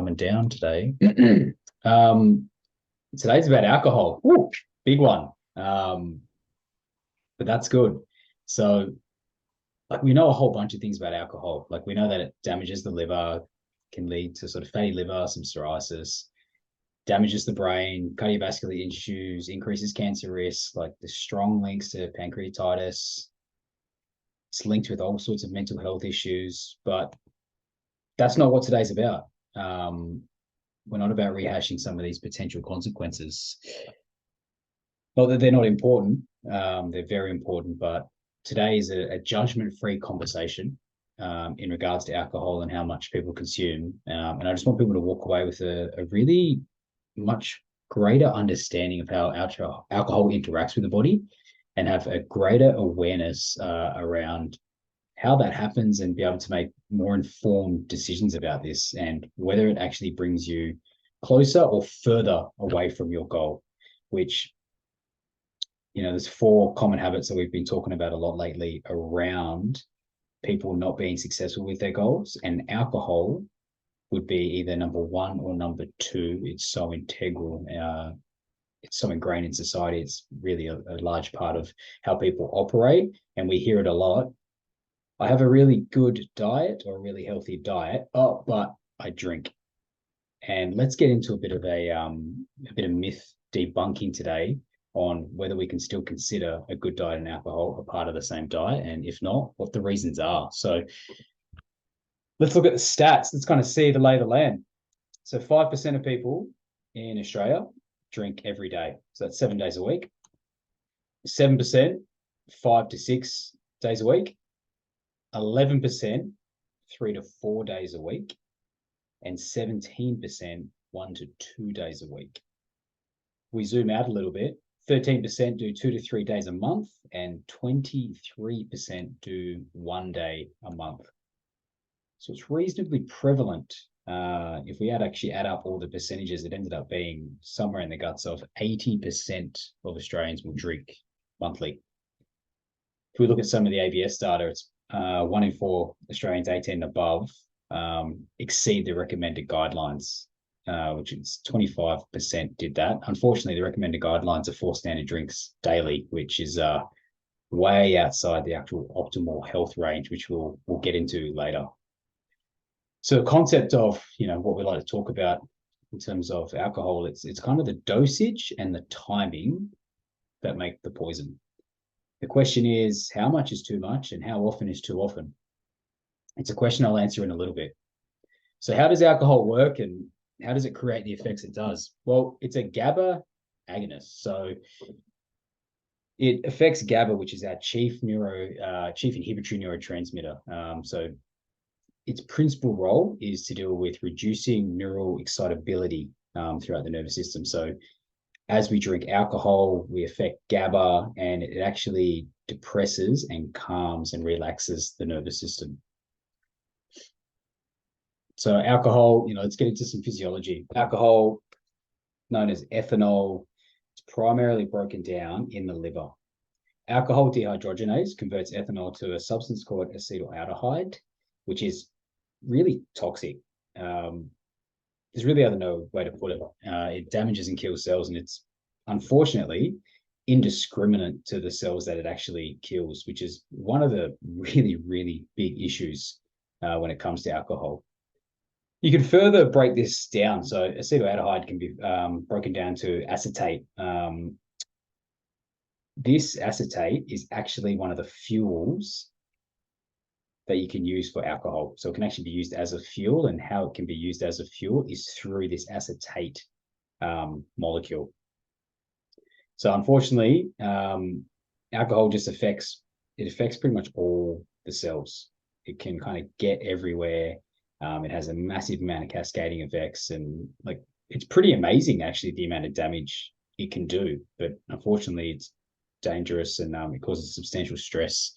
Coming down today. um, Today's about alcohol. Woo, big one. But that's good. So, like, we know a whole bunch of things about alcohol. Like, we know that it damages the liver, can lead to sort of fatty liver, some cirrhosis, damages the brain, cardiovascular issues, increases cancer risk. Like, the strong links to pancreatitis. It's linked with all sorts of mental health issues, but that's not what today's about. Um, we're not about rehashing some of these potential consequences. Not that they're not important, they're very important, but today is a judgment-free conversation in regards to alcohol and how much people consume. And I just want people to walk away with a really much greater understanding of how alcohol interacts with the body and have a greater awareness around how that happens and be able to make more informed decisions about this and whether it actually brings you closer or further away from your goal, which, there's four common habits that we've been talking about a lot lately around people not being successful with their goals, and alcohol would be either number one or number two. It's so integral. It's so ingrained in society. It's really a large part of how people operate, and we hear it a lot. I have a really good diet or a really healthy diet, but I drink. And let's get into a bit of myth debunking today on whether we can still consider a good diet and alcohol a part of the same diet, and if not, what the reasons are. So let's look at the stats. Let's kind of see the lay of the land. So 5% of people in Australia drink every day. So that's 7 days a week. 7%, 5 to 6 days a week. 11%, 3 to 4 days a week. And 17%, 1 to 2 days a week. We zoom out a little bit. 13% do 2 to 3 days a month, and 23% do 1 day a month. So it's reasonably prevalent. If we actually add up all the percentages, it ended up being somewhere in the guts of 80% of Australians will drink monthly. If we look at some of the ABS data, it's 1 in 4 Australians 18 and above exceed the recommended guidelines, which is 25% did that. Unfortunately, the recommended guidelines are 4 standard drinks daily, which is way outside the actual optimal health range, which we'll get into later. So the concept of, what we like to talk about in terms of alcohol, it's kind of the dosage and the timing that make the poison. The question is, how much is too much and how often is too often? It's a question I'll answer in a little bit. So how does alcohol work and how does it create the effects it does? Well, it's a GABA agonist. So it affects GABA, which is our chief inhibitory neurotransmitter. So its principal role is to deal with reducing neural excitability throughout the nervous system. So as we drink alcohol, we affect GABA, and it actually depresses and calms and relaxes the nervous system. So alcohol, let's get into some physiology. Alcohol, known as ethanol, is primarily broken down in the liver. Alcohol dehydrogenase converts ethanol to a substance called acetaldehyde, which is really toxic. There's really no way to put it. It damages and kills cells, and it's unfortunately indiscriminate to the cells that it actually kills, which is one of the really, really big issues when it comes to alcohol. You can further break this down. So acetaldehyde can be broken down to acetate. This acetate is actually one of the fuels that you can use for alcohol. So it can actually be used as a fuel, and how it can be used as a fuel is through this acetate molecule. So unfortunately, alcohol just affects pretty much all the cells. It can kind of get everywhere. It has a massive amount of cascading effects, and it's pretty amazing actually the amount of damage it can do. But unfortunately, it's dangerous, and it causes substantial stress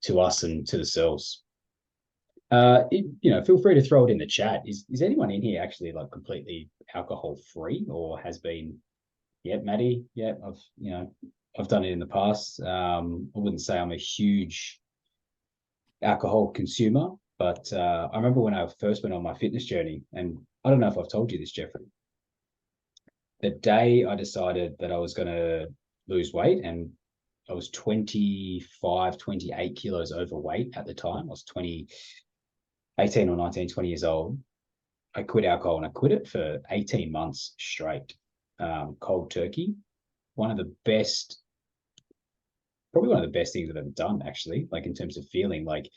to us and to the cells. Feel free to throw it in the chat. Is anyone in here actually completely alcohol free or has been? Yeah, Maddie. Yeah, I've done it in the past. I wouldn't say I'm a huge alcohol consumer. But I remember when I first went on my fitness journey, and I don't know if I've told you this, Jeffrey, the day I decided that I was going to lose weight, and I was 25, 28 kilos overweight at the time. I was 20, 18 or 19, 20 years old. I quit alcohol, and I quit it for 18 months straight, cold turkey. One of the best, probably one of the best things I've ever done, actually, like in terms of feeling like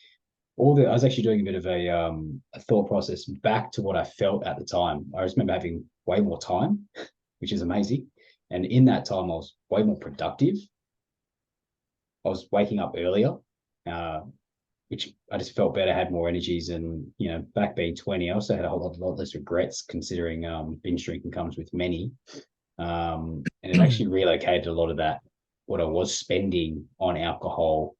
I was actually doing a bit of a thought process back to what I felt at the time. I just remember having way more time, which is amazing. And in that time, I was way more productive. I was waking up earlier, uh, which I just felt better, had more energies. And, back being 20, I also had a lot less regrets considering binge drinking comes with many. And it actually relocated a lot of that, what I was spending on alcohol,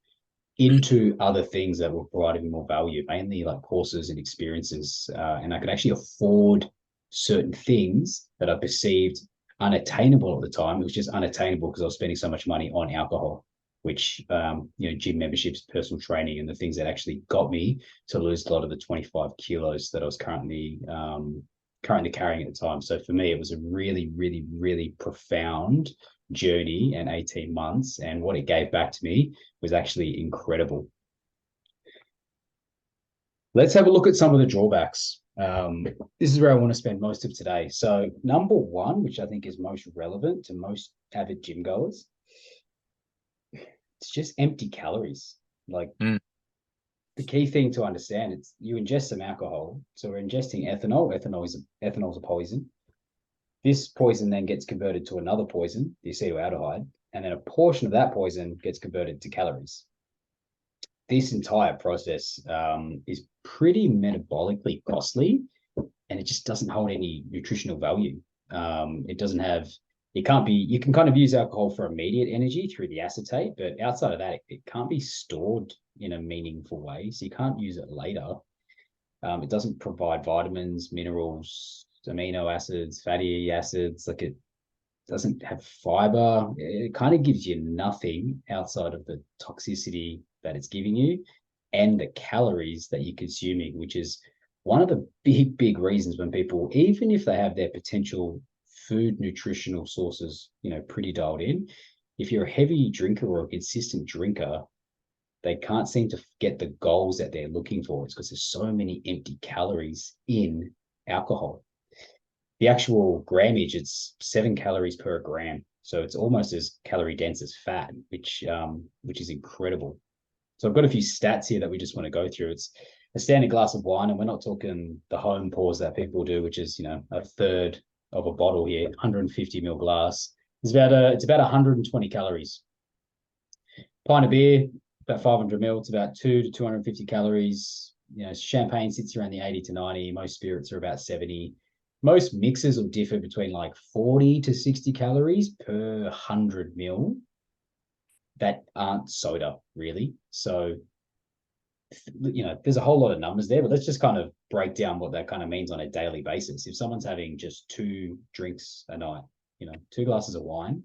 into other things that were providing me more value, mainly like courses and experiences. And I could actually afford certain things that I perceived unattainable at the time. It was just unattainable because I was spending so much money on alcohol, which, gym memberships, personal training, and the things that actually got me to lose a lot of the 25 kilos that I was currently carrying at the time. So for me, it was a really, really, really profound journey and 18 months. And what it gave back to me was actually incredible. Let's have a look at some of the drawbacks. This is where I want to spend most of today. So number one, which I think is most relevant to most avid gym goers, it's just empty calories. Like the key thing to understand, it's you ingest some alcohol. So we're ingesting ethanol. Ethanol is a poison. This poison then gets converted to another poison, the acetaldehyde, and then a portion of that poison gets converted to calories. This entire process is pretty metabolically costly, and it just doesn't hold any nutritional value. It doesn't have, it can't be, you can kind of use alcohol for immediate energy through the acetate, but outside of that, it can't be stored in a meaningful way. So you can't use it later. It doesn't provide vitamins, minerals, amino acids, fatty acids. Like it doesn't have fiber. It kind of gives you nothing outside of the toxicity that it's giving you and the calories that you're consuming, which is one of the big, big reasons when people, even if they have their potential food nutritional sources, pretty dialed in, if you're a heavy drinker or a consistent drinker, they can't seem to get the goals that they're looking for. It's because there's so many empty calories in alcohol. The actual grammage, it's 7 calories per gram. So it's almost as calorie dense as fat, which is incredible. So I've got a few stats here that we just want to go through. It's a standard glass of wine, and we're not talking the home pours that people do, which is, a third of a bottle here, 150 ml glass. It's about 120 calories. Pint of beer, about 500 ml. It's about 250 calories. Champagne sits around the 80 to 90. Most spirits are about 70. Most mixers will differ between like 40 to 60 calories per 100 ml that aren't soda, really. So, there's a whole lot of numbers there, but let's just kind of break down what that kind of means on a daily basis. If someone's having just 2 drinks a night, 2 glasses of wine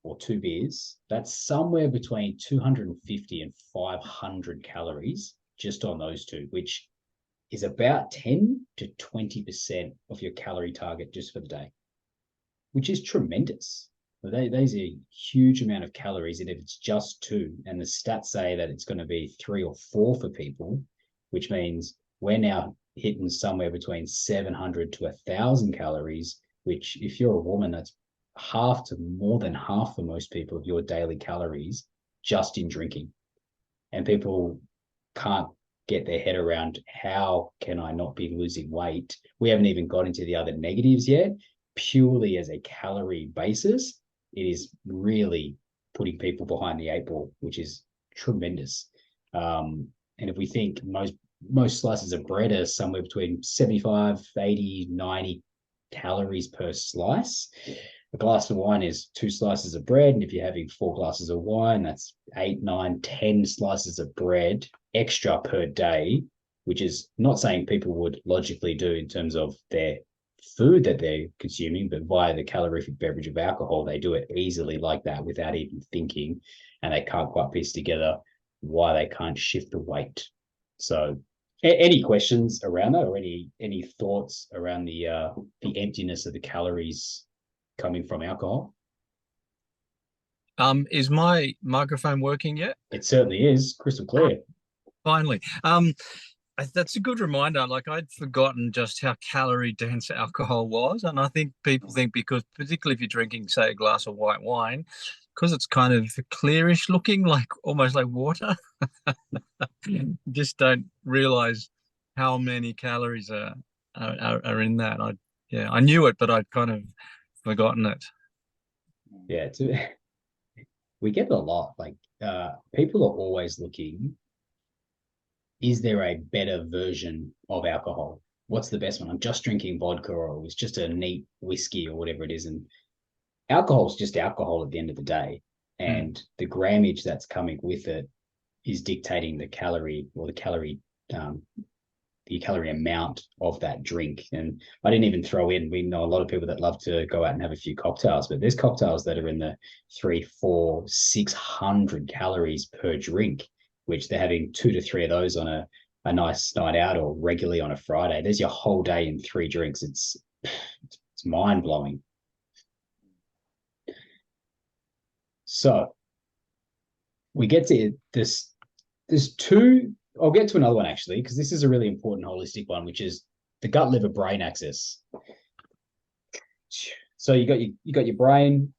or 2 beers, that's somewhere between 250 and 500 calories just on those two, which is about 10 to 20% of your calorie target just for the day, which is tremendous. Those are a huge amount of calories, and if it's just 2, and the stats say that it's going to be 3 or 4 for people, which means we're now hitting somewhere between 700 to 1,000 calories, which if you're a woman, that's half to more than half for most people of your daily calories just in drinking. And people can't get their head around, how can I not be losing weight? We haven't even got into the other negatives yet. Purely as a calorie basis, it is really putting people behind the 8 ball, which is tremendous. And if we think most slices of bread are somewhere between 75, 80, 90 calories per slice. A glass of wine is 2 slices of bread. And if you're having 4 glasses of wine, that's 8, 9, 10 slices of bread extra per day, which is not saying people would logically do in terms of their food that they're consuming, but via the calorific beverage of alcohol, they do it easily like that without even thinking, and they can't quite piece together why they can't shift the weight. So Any questions around that, or any thoughts around the emptiness of the calories coming from alcohol? Is my microphone working yet? It certainly is crystal clear. Finally. That's a good reminder. Like I'd forgotten just how calorie dense alcohol was, and I think people think because, particularly if you're drinking, say, a glass of white wine, because it's kind of clearish looking, like almost like water, just don't realize how many calories are in that. I knew it, but I'd kind of forgotten it. Yeah, we get it a lot. Like people are always looking, is there a better version of alcohol? What's the best one? I'm just drinking vodka, or it's just a neat whiskey, or whatever it is. And alcohol is just alcohol at the end of the day. Mm. And the grammage that's coming with it is dictating the calorie, or um, the calorie amount of that drink. And I didn't even throw in, we know a lot of people that love to go out and have a few cocktails, but there's cocktails that are in the 3, 4, 600 calories per drink, which they're having 2 to 3 of those on a nice night out, or regularly on a Friday. There's your whole day in 3 drinks. It's mind blowing. So we get to this. There's two. I'll get to another one actually, because this is a really important holistic one, which is the gut liver brain axis. So you got your brain,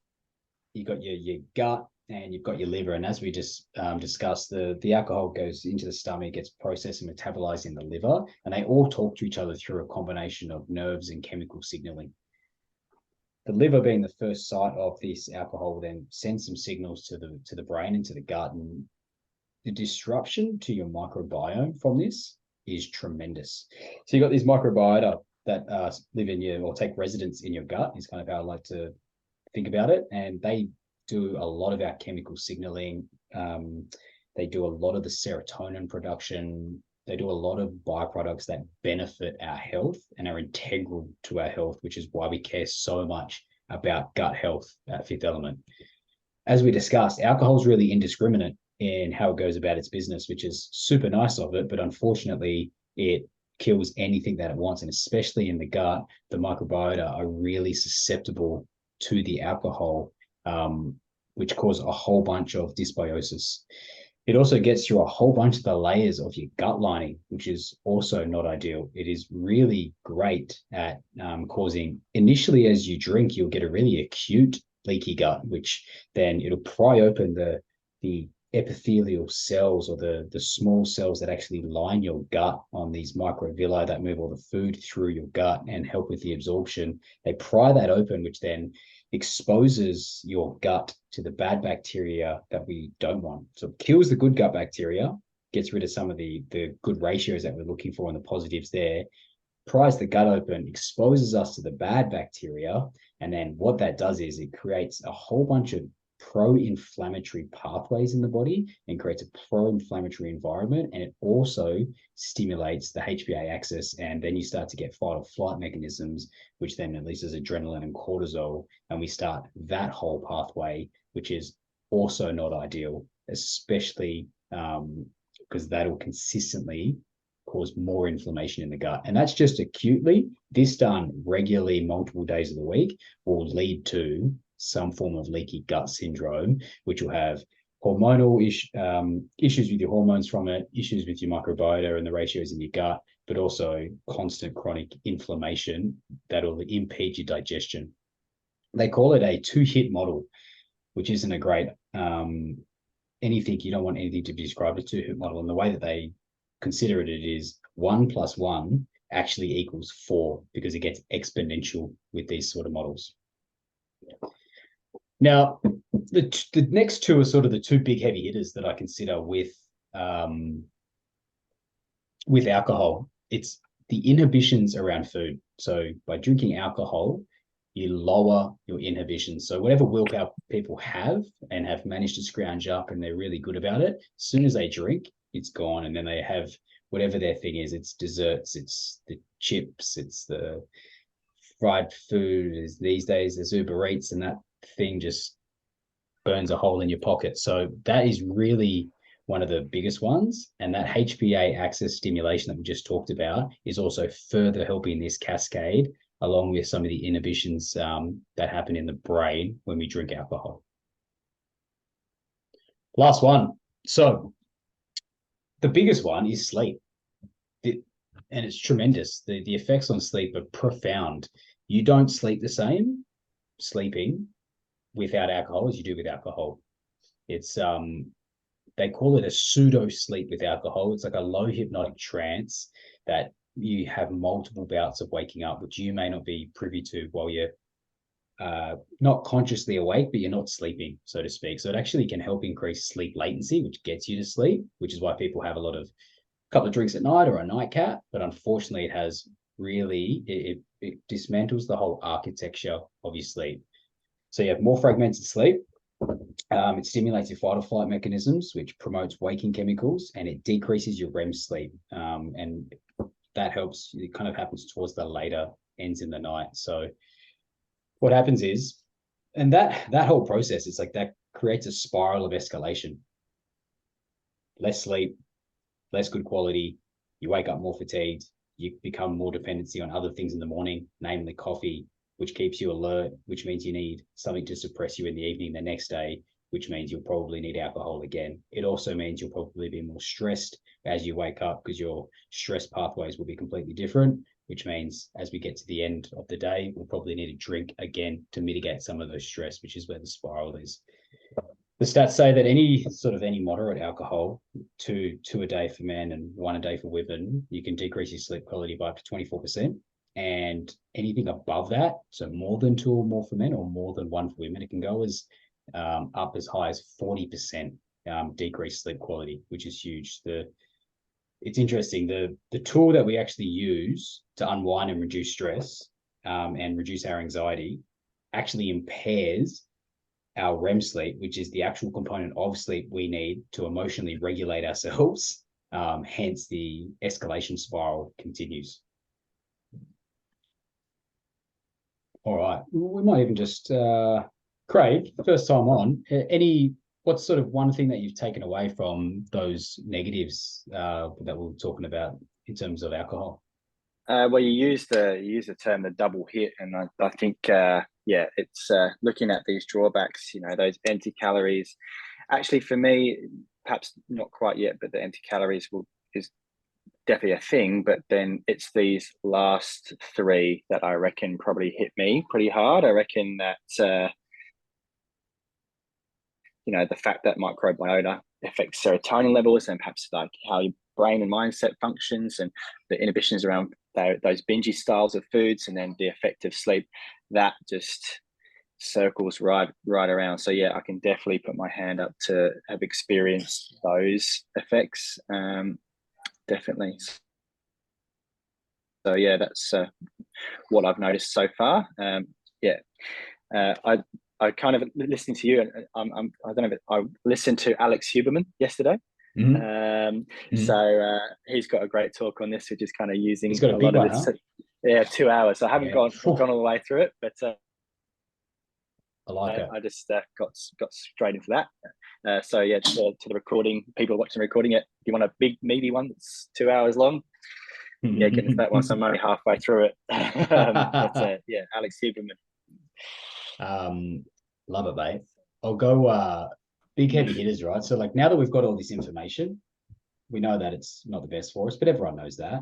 you got your gut, and you've got your liver. And as we just discussed, the alcohol goes into the stomach, gets processed and metabolized in the liver, and they all talk to each other through a combination of nerves and chemical signaling. The liver, being the first site of this alcohol, then sends some signals to the brain and to the gut, and the disruption to your microbiome from this is tremendous. So you've got these microbiota that live in your, or take residence in your gut, is kind of how I like to think about it. And they do a lot of our chemical signaling. They do a lot of the serotonin production. They do a lot of byproducts that benefit our health and are integral to our health, which is why we care so much about gut health at Fifth Element. As we discussed, alcohol is really indiscriminate in how it goes about its business, which is super nice of it, but unfortunately, it kills anything that it wants. And especially in the gut, the microbiota are really susceptible to the alcohol, which cause a whole bunch of dysbiosis. It also gets through a whole bunch of the layers of your gut lining, which is also not ideal. It is really great at causing, initially as you drink, you'll get a really acute leaky gut, which then it'll pry open the epithelial cells, or the small cells that actually line your gut on these microvilli that move all the food through your gut and help with the absorption. They pry that open, which then exposes your gut to the bad bacteria that we don't want. So it kills the good gut bacteria, gets rid of some of the good ratios that we're looking for and the positives there, pries the gut open, exposes us to the bad bacteria. And then what that does is it creates a whole bunch of pro-inflammatory pathways in the body and creates a pro-inflammatory environment. And it also stimulates the HPA axis. And then you start to get fight or flight mechanisms, which then releases adrenaline and cortisol. And we start that whole pathway, which is also not ideal, especially because that'll consistently cause more inflammation in the gut. And that's just acutely. This done regularly, multiple days of the week, will lead to some form of leaky gut syndrome, which will have hormonal issues with your hormones from it, issues with your microbiota and the ratios in your gut, but also constant chronic inflammation that will impede your digestion. They call it a 2-hit model, which isn't a great anything. You don't want anything to be described as 2-hit model. And the way that they consider it is 1 + 1 actually equals 4, because it gets exponential with these sort of models. Now, the next two are sort of the two big heavy hitters that I consider with alcohol. It's the inhibitions around food. So by drinking alcohol, you lower your inhibitions. So whatever willpower people have and have managed to scrounge up and they're really good about it, as soon as they drink, it's gone. And then they have whatever their thing is. It's desserts, it's the chips, it's the fried food. Is these days there's Uber Eats, and that thing just burns a hole in your pocket. So that is really one of the biggest ones. And that HPA axis stimulation that we just talked about is also further helping this cascade, along with some of the inhibitions that happen in the brain when we drink alcohol. Last one. So the biggest one is sleep. And it's tremendous. The effects on sleep are profound. You don't sleep the same sleeping without alcohol as you do with alcohol. It's they call it a pseudo sleep with alcohol. It's like a low hypnotic trance that you have multiple bouts of waking up, which you may not be privy to while you're not consciously awake, but you're not sleeping, so to speak. So it actually can help increase sleep latency, which gets you to sleep, which is why people have a couple of drinks at night or a nightcap. But unfortunately, it has really, it dismantles the whole architecture of your sleep. So you have more fragmented sleep. It stimulates your fight or flight mechanisms, which promotes waking chemicals, and it decreases your REM sleep. And that helps, it kind of happens towards the later ends in the night. So what happens is, and that whole process, it's like that creates a spiral of escalation. Less sleep, less good quality, you wake up more fatigued, you become more dependency on other things in the morning, namely coffee, which keeps you alert, which means you need something to suppress you in the evening the next day, which means you'll probably need alcohol again. It also means you'll probably be more stressed as you wake up because your stress pathways will be completely different, which means as we get to the end of the day, we'll probably need to drink again to mitigate some of those stress, which is where the spiral is. The stats say that any moderate alcohol, two a day for men and one a day for women, you can decrease your sleep quality by up to 24%. And anything above that, so more than two or more for men or more than one for women, it can go as up as high as 40% decreased sleep quality, which is huge. It's interesting. The tool that we actually use to unwind and reduce stress and reduce our anxiety actually impairs our REM sleep, which is the actual component of sleep we need to emotionally regulate ourselves. Hence, the escalation spiral continues. All right, we might even just, Craig, first time on, what's sort of one thing that you've taken away from those negatives that we were talking about in terms of alcohol? Well, you use the term the double hit, and I think it's looking at these drawbacks. Those empty calories. Actually, for me, perhaps not quite yet, but the empty calories is definitely a thing. But then it's these last three that I reckon probably hit me pretty hard. I reckon that the fact that microbiota affects serotonin levels and perhaps like how your brain and mindset functions, and the inhibitions around those bingey styles of foods, and then the effect of sleep, that just circles right around. So yeah, I can definitely put my hand up to have experienced those effects. Definitely. So yeah, that's what I've noticed so far. I kind of listening to you. I don't know. I listened to Alex Huberman yesterday. Mm-hmm. So he's got a great talk on this, which is kind of using he's got a big lot of this. Huh? Yeah, 2 hours. So I haven't gone all the way through it, but I like it. I just got straight into that. So yeah, to the recording, people watching the recording it. If you want a big meaty one that's 2 hours long, yeah, get into that one. So I'm only halfway through it. Yeah, Alex Huberman. Love it, mate. I'll go big heavy hitters, right? So like now that we've got all this information, we know that it's not the best for us, but everyone knows that.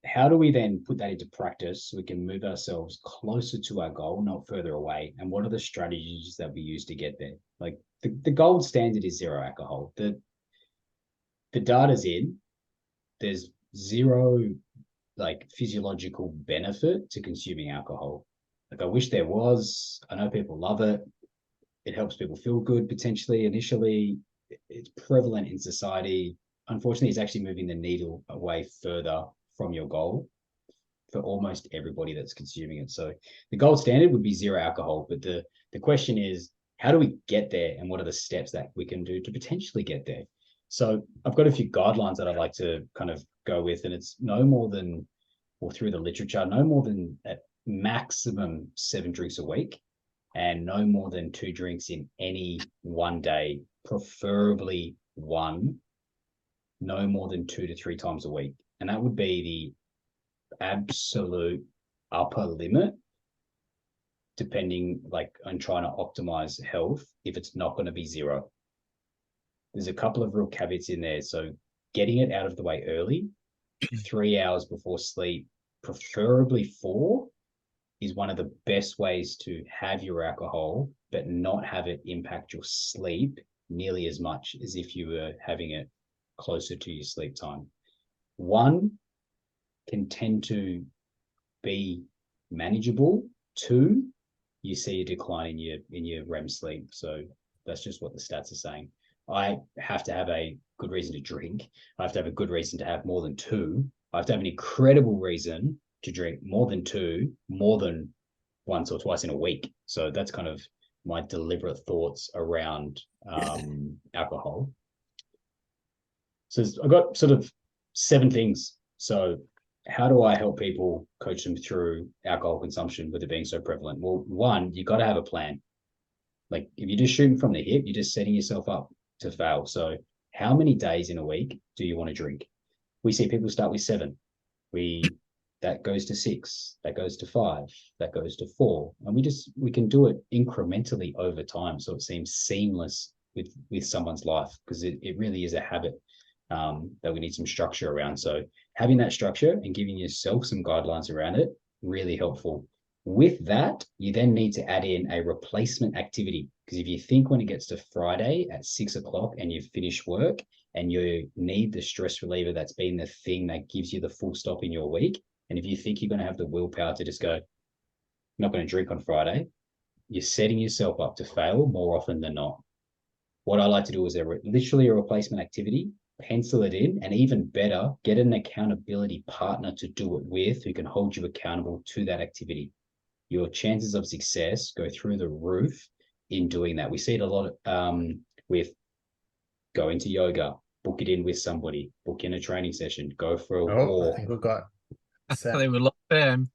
How do we then put that into practice so we can move ourselves closer to our goal, not further away? And what are the strategies that we use to get there? Like the gold standard is zero alcohol. The data's in. There's zero like physiological benefit to consuming alcohol. Like I wish there was. I know people love it. It helps people feel good potentially initially. It's prevalent in society. Unfortunately, it's actually moving the needle away further from your goal for almost everybody that's consuming it. So the gold standard would be zero alcohol. But the question is, how do we get there, and what are the steps that we can do to potentially get there? So I've got a few guidelines that I'd like to kind of go with, and it's no more than, or through the literature, no more than at maximum 7 drinks a week, and no more than 2 drinks in any one day preferably one, no more than 2 to 3 times a week. And that would be the absolute upper limit, depending on trying to optimize health, if it's not going to be 0. There's a couple of real caveats in there. So getting it out of the way early, 3 hours before sleep, preferably 4, is one of the best ways to have your alcohol, but not have it impact your sleep nearly as much as if you were having it closer to your sleep time. 1 can tend to be manageable. 2, you see a decline in your REM sleep. So that's just what the stats are saying. I have to have a good reason to drink. I have to have a good reason to have more than 2. I have to have an incredible reason to drink more than 2, more than once or twice in a week. So that's kind of my deliberate thoughts around alcohol. So I've got sort of 7 things. So how do I help people, coach them through alcohol consumption with it being so prevalent? Well, 1, you got to have a plan. Like if you're just shooting from the hip, you're just setting yourself up to fail. So how many days in a week do you want to drink? We see people start with 7. That goes to 6, that goes to 5, that goes to 4. And we can do it incrementally over time. So it seems seamless with someone's life, because it really is a habit that we need some structure around. So having that structure and giving yourself some guidelines around it, really helpful. With that, you then need to add in a replacement activity, because if you think when it gets to Friday at 6 o'clock and you've finished work and you need the stress reliever that's been the thing that gives you the full stop in your week, and if you think you're going to have the willpower to just go, I'm not going to drink on Friday, you're setting yourself up to fail more often than not. What I like to do is literally a replacement activity, pencil it in, and even better, get an accountability partner to do it with who can hold you accountable to that activity. Your chances of success go through the roof in doing that. We see it a lot with going to yoga, book it in with somebody, book in a training session, go for a walk. I think we've got They would love them.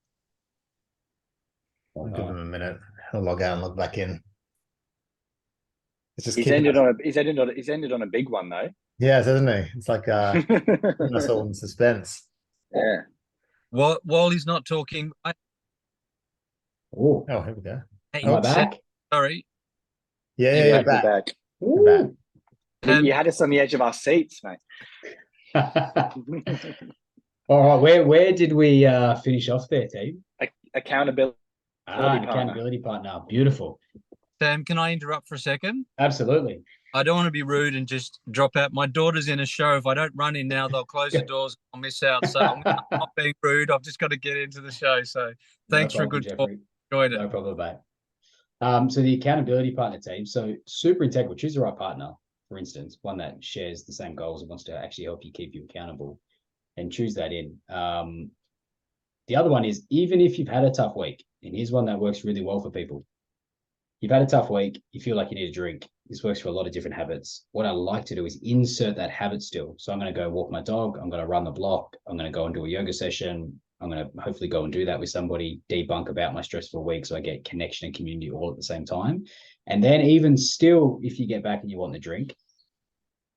I'll give them a minute. He'll log out and log back in. It's just He's ended on a big one though. Yeah, hasn't he? It's like putting us all in suspense. Yeah. While he's not talking, Oh, here we go. Am I back? Sorry. Yeah, back. We're back. You had us on the edge of our seats, mate. All right, where did we finish off there, team? Accountability. Accountability partner. Beautiful. Sam, can I interrupt for a second? Absolutely. I don't want to be rude and just drop out. My daughter's in a show. If I don't run in now, they'll close the doors. I'll miss out. So I'm not being rude. I've just got to get into the show. So thanks for a good talk. Enjoyed it. No problem, mate. So the accountability partner team. So super integral. Choose the right partner, for instance, one that shares the same goals and wants to actually help you keep you accountable, and choose that in. The other one is, even if you've had a tough week, and here's one that works really well for people. You've had a tough week, you feel like you need a drink. This works for a lot of different habits. What I like to do is insert that habit still. So I'm going to go walk my dog. I'm going to run the block. I'm going to go and do a yoga session. I'm going to hopefully go and do that with somebody, debunk about my stressful week, so I get connection and community all at the same time. And then even still, if you get back and you want the drink,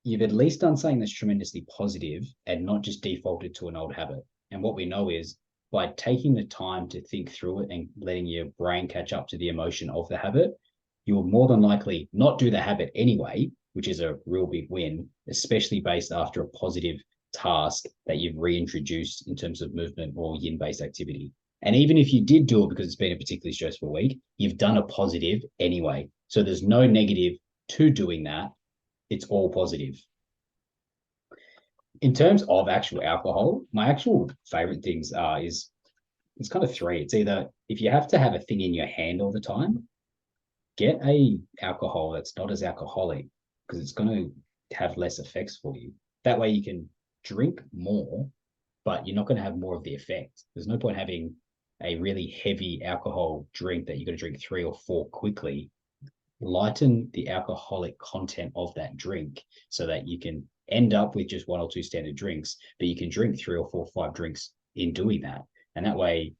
you've at least done something that's tremendously positive and not just defaulted to an old habit. And what we know is, by taking the time to think through it and letting your brain catch up to the emotion of the habit, you'll more than likely not do the habit anyway, which is a real big win, especially based after a positive task that you've reintroduced in terms of movement or yin-based activity. And even if you did do it because it's been a particularly stressful week, you've done a positive anyway. So there's no negative to doing that. It's all positive. In terms of actual alcohol, my actual favorite things is it's kind of 3. It's either, if you have to have a thing in your hand all the time, get a alcohol that's not as alcoholic, because it's going to have less effects for you. That way you can drink more, but you're not going to have more of the effect. There's no point having a really heavy alcohol drink that you're going to drink 3 or 4 quickly. Lighten the alcoholic content of that drink so that you can end up with just 1 or 2 standard drinks, but you can drink 3 or 4 or 5 drinks in doing that. And that way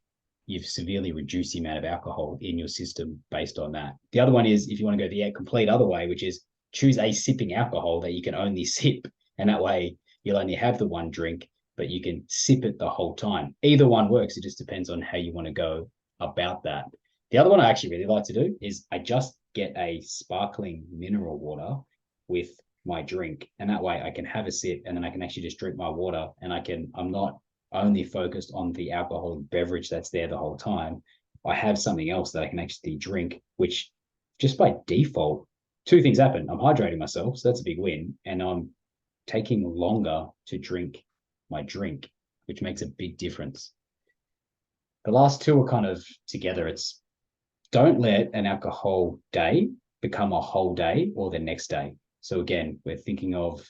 you've severely reduced the amount of alcohol in your system based on that. The other one is, if you want to go the complete other way, which is choose a sipping alcohol that you can only sip. And that way you'll only have the one drink, but you can sip it the whole time. Either one works. It just depends on how you want to go about that. The other one I actually really like to do is I just get a sparkling mineral water with my drink. And that way I can have a sip and then I can actually just drink my water, and I'm not only focused on the alcoholic beverage that's there the whole time. I have something else that I can actually drink, which just by default, two things happen. I'm hydrating myself, so that's a big win. And I'm taking longer to drink my drink, which makes a big difference. The last two are kind of together. It's don't let an alcohol day become a whole day or the next day. So again, we're thinking of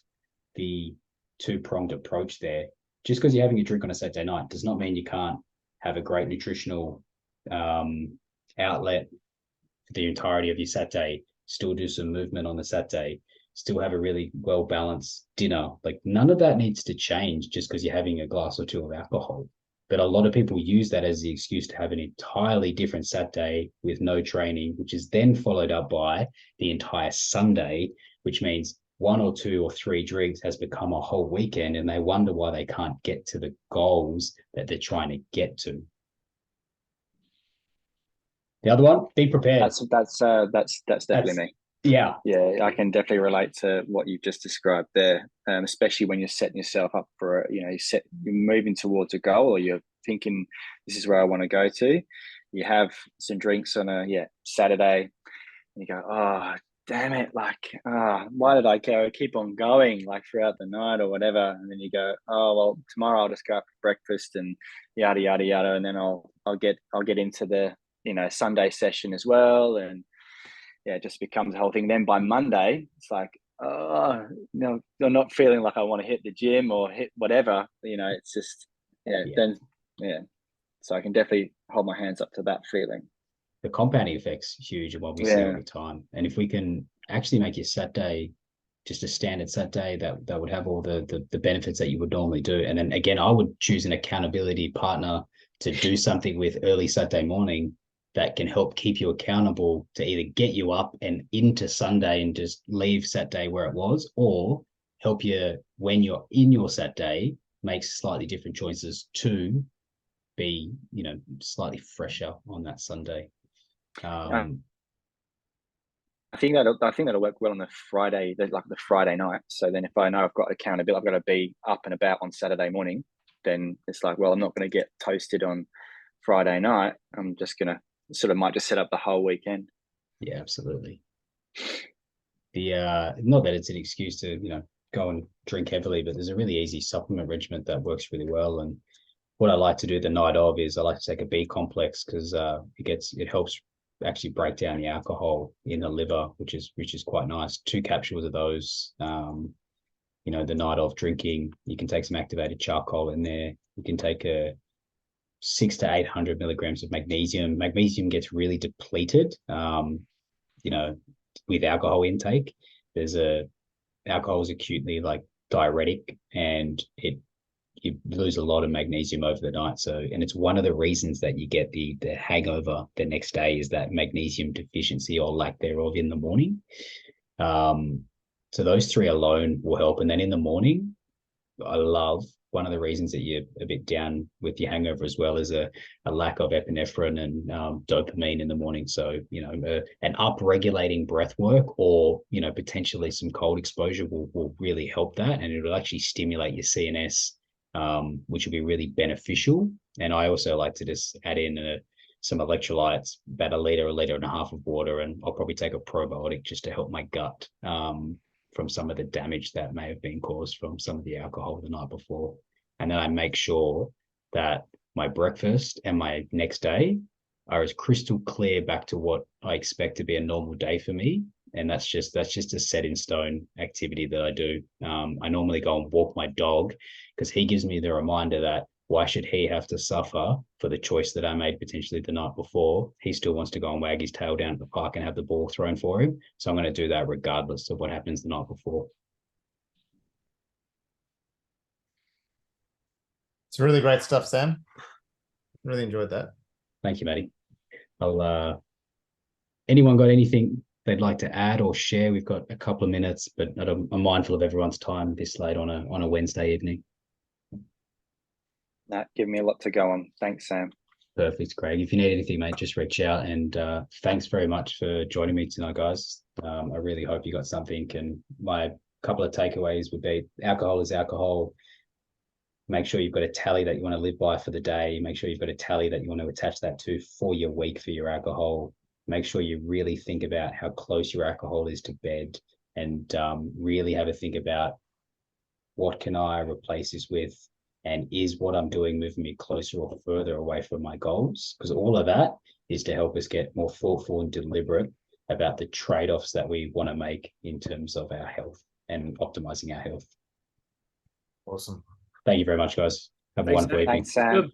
the two-pronged approach there. Just because you're having a drink on a Saturday night does not mean you can't have a great nutritional outlet for the entirety of your Saturday, still do some movement on the Saturday, still have a really well-balanced dinner. Like none of that needs to change just because you're having a glass or two of alcohol. But a lot of people use that as the excuse to have an entirely different Saturday with no training, which is then followed up by the entire Sunday, which means 1 or 2 or 3 drinks has become a whole weekend, and they wonder why they can't get to the goals that they're trying to get to. The other one, be prepared. That's definitely me. Yeah. Yeah, I can definitely relate to what you've just described there, especially when you're setting yourself up for, you're moving towards a goal, or you're thinking this is where I want to go to. You have some drinks on a Saturday, and you go, oh, damn it, like, why did I keep on going like throughout the night or whatever? And then you go, oh, well, tomorrow I'll just go up for breakfast and yada, yada, yada. And then I'll get into the, Sunday session as well. And yeah, it just becomes a whole thing. Then by Monday, it's like, oh, no, I'm not feeling like I want to hit the gym or hit whatever. It's just, then, So I can definitely hold my hands up to that feeling. The compounding effect's huge and what we see all the time. And if we can actually make your Saturday just a standard Saturday that would have all the benefits that you would normally do. And then again, I would choose an accountability partner to do something with early Saturday morning that can help keep you accountable to either get you up and into Sunday and just leave Saturday where it was, or help you when you're in your Saturday, make slightly different choices to be, slightly fresher on that Sunday. I think that'll work well on the Friday, like the Friday night. So then if I know I've got accountability, I've got to be up and about on Saturday morning, then it's like, well, I'm not going to get toasted on Friday night. I'm just going to might just set up the whole weekend. Yeah, absolutely. Not that it's an excuse to, go and drink heavily, but there's a really easy supplement regimen that works really well. And what I like to do the night of is I like to take a B complex because it helps actually break down the alcohol in the liver, which is quite nice. 2 capsules of those, the night of drinking. You can take some activated charcoal in there. You can take a 600 to 800 milligrams of magnesium. Magnesium gets really depleted, with alcohol intake. Alcohol is acutely like diuretic, and you lose a lot of magnesium over the night. So, and it's one of the reasons that you get the hangover the next day is that magnesium deficiency or lack thereof in the morning. So those 3 alone will help. And then in the morning, I love one of the reasons that you're a bit down with your hangover as well is a lack of epinephrine and dopamine in the morning. So, an up-regulating breath work or, potentially some cold exposure will really help that. And it'll actually stimulate your CNS, which will be really beneficial. And I also like to just add in some electrolytes, about a liter and a half of water, and I'll probably take a probiotic just to help my gut from some of the damage that may have been caused from some of the alcohol the night before. And then I make sure that my breakfast and my next day are as crystal clear back to what I expect to be a normal day for me. And that's just a set in stone activity that I do. I normally go and walk my dog because he gives me the reminder that why should he have to suffer for the choice that I made potentially the night before? He still wants to go and wag his tail down at the park and have the ball thrown for him. So I'm going to do that regardless of what happens the night before. It's really great stuff, Sam. Really enjoyed that. Thank you, Matty. Anyone got anything they'd like to add or share, we've got a couple of minutes, but I'm mindful of everyone's time this late on a Wednesday evening. That gave me a lot to go on. Thanks, Sam. Perfect, Craig. If you need anything, mate, just reach out. And thanks very much for joining me tonight, guys. I really hope you got something. And my couple of takeaways would be: alcohol is alcohol. Make sure you've got a tally that you want to live by for the day. Make sure you've got a tally that you want to attach that to for your week for your alcohol. Make sure you really think about how close your alcohol is to bed, and really have a think about, what can I replace this with? And is what I'm doing moving me closer or further away from my goals? Because all of that is to help us get more thoughtful and deliberate about the trade-offs that we want to make in terms of our health and optimizing our health. Awesome. Thank you very much, guys. Have a Thanks, wonderful evening. Thanks, Sam. Good.